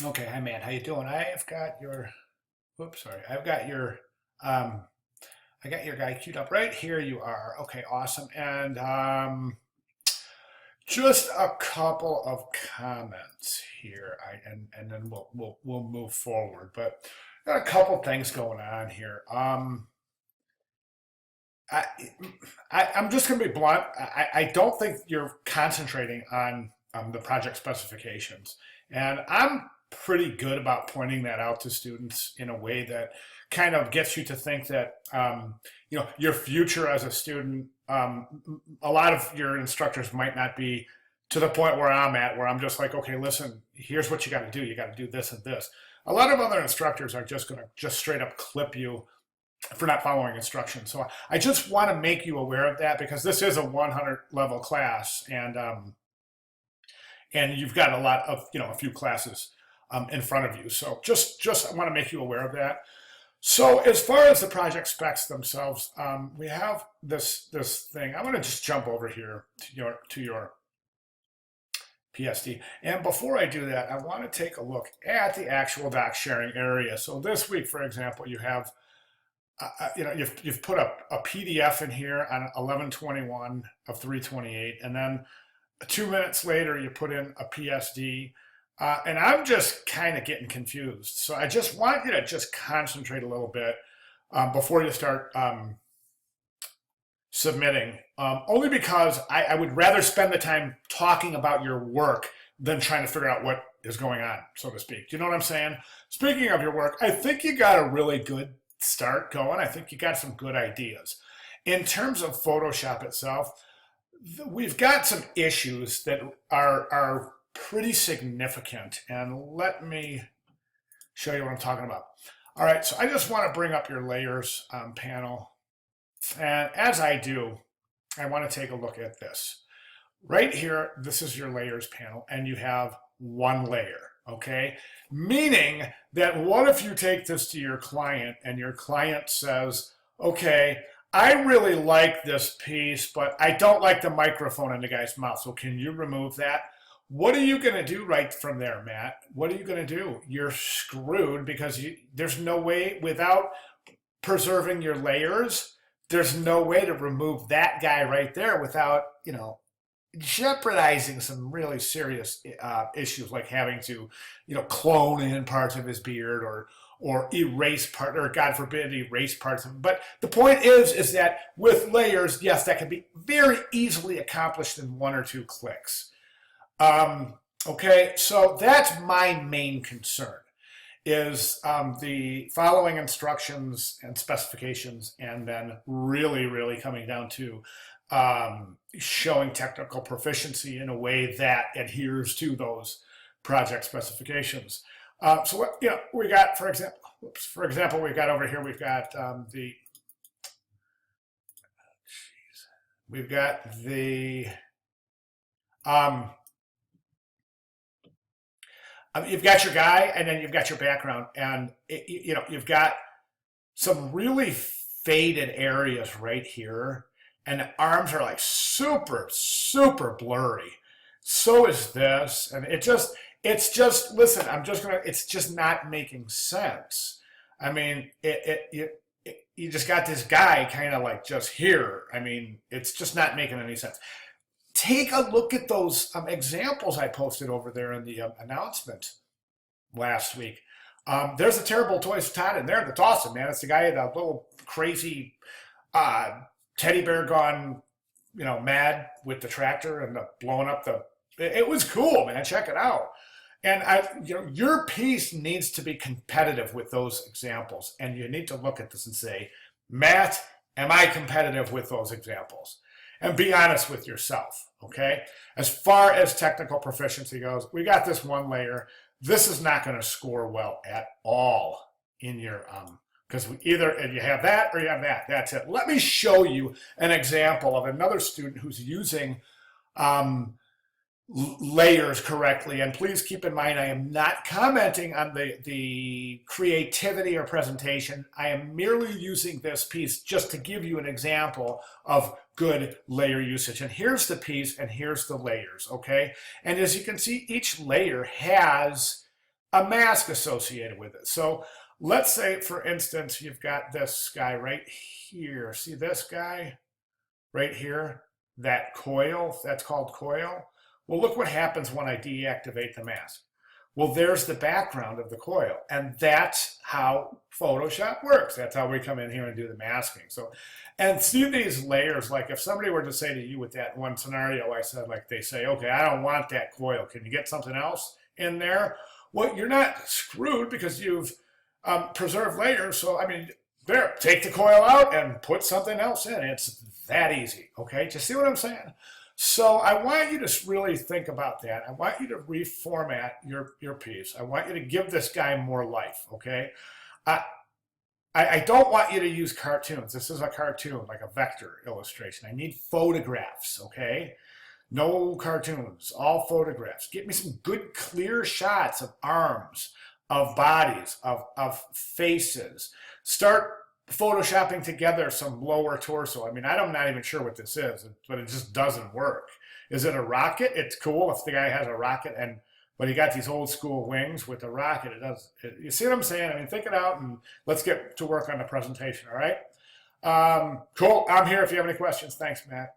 Okay, hi man, how you doing? I've got your, whoops, sorry. Um, I got your guy queued up right here. You are. Okay, awesome. And just a couple of comments here. And then we'll move forward. But got a couple things going on here. I, I'm just going to be blunt. I don't think you're concentrating on the project specifications. And I'm pretty good about pointing that out to students in a way that kind of gets you to think that, your future as a student, a lot of your instructors might not be to the point where I'm at, where I'm just like, okay, listen, here's what you got to do. You got to do this and this. A lot of other instructors are just going to just straight up clip you for not following instructions. So I just want to make you aware of that because this is a 100 level class, and you've got a lot of a few classes in front of you. So just I want to make you aware of that. So as far as the project specs themselves, we have this thing. I'm going to just jump over here to your PSD. And before I do that, I want to take a look at the actual doc sharing area. So this week, for example, you have you've put a PDF in here on 1121 of 328, and then 2 minutes later you put in a PSD, and I'm just kind of getting confused. So I just want you to just concentrate a little bit before you start submitting, only because I would rather spend the time talking about your work than trying to figure out what is going on, so to speak. Do you know what I'm saying? Speaking of your work, I think you got a really good start going. I think you got some good ideas. In terms of Photoshop itself, we've got some issues that are pretty significant. And let me show you what I'm talking about. All right, so I just want to bring up your layers panel. And as I do, I want to take a look at this. Right here, this is your layers panel, and you have one layer, okay? Meaning that what if you take this to your client and your client says, okay, I really like this piece, but I don't like the microphone in the guy's mouth, so can you remove that? What are you going to do right from there, Matt? What are you going to do? You're screwed because there's no way, without preserving your layers, there's no way to remove that guy right there without, jeopardizing some really serious issues, like having to, clone in parts of his beard or erase part, or God forbid, erase parts of him. But the point is that with layers, yes, that can be very easily accomplished in one or two clicks. Okay, so that's my main concern is the following instructions and specifications, and then really coming down to showing technical proficiency in a way that adheres to those project specifications. So what we got, for example, we've got over here, we've got we've got the you've got your guy, and then you've got your background, and you've got some really faded areas right here, and the arms are like super blurry. So is this, and it's just listen. It's just not making sense. I mean, you just got this guy kind of like just here. I mean, it's just not making any sense. Take a look at those examples I posted over there in the announcement last week. There's a Terrible Toys Todd in there. That's awesome, man. It's the guy, the little crazy teddy bear gone, mad with the tractor and the blowing up the. It was cool, man. Check it out. And your piece needs to be competitive with those examples, and you need to look at this and say, Matt, am I competitive with those examples? And be honest with yourself, okay? As far as technical proficiency goes, we got this one layer. This is not going to score well at all in your, because either you have that or you have that. That's it. Let me show you an example of another student who's using layers correctly. And please keep in mind, I am not commenting on the creativity or presentation. I am merely using this piece just to give you an example of good layer usage. And here's the piece, and here's the layers, okay? And as you can see, each layer has a mask associated with it. So let's say, for instance, you've got this guy right here. See this guy right here? That coil, that's called coil. Well, look what happens when I deactivate the mask. Well, there's the background of the coil, and that's how Photoshop works. That's how we come in here and do the masking. So, and see these layers, like if somebody were to say to you with that one scenario I said, like they say, okay, I don't want that coil. Can you get something else in there? Well, you're not screwed because you've preserved layers. So, I mean, there, take the coil out and put something else in. It's that easy, okay? Do you see what I'm saying? So I want you to really think about that. I want you to reformat your piece. I want you to give this guy more life, okay? I, I don't want you to use cartoons. This is a cartoon, like a vector illustration. I need photographs, okay? No cartoons, all photographs. Get me some good, clear shots of arms, of bodies, of faces. Start photoshopping together some lower torso. I mean, I'm not even sure what this is, but it just doesn't work. Is it a rocket? It's cool if the guy has a rocket, but he got these old school wings with the rocket. It does. You see what I'm saying? I mean, think it out and let's get to work on the presentation. All right. Cool. I'm here if you have any questions. Thanks, Matt.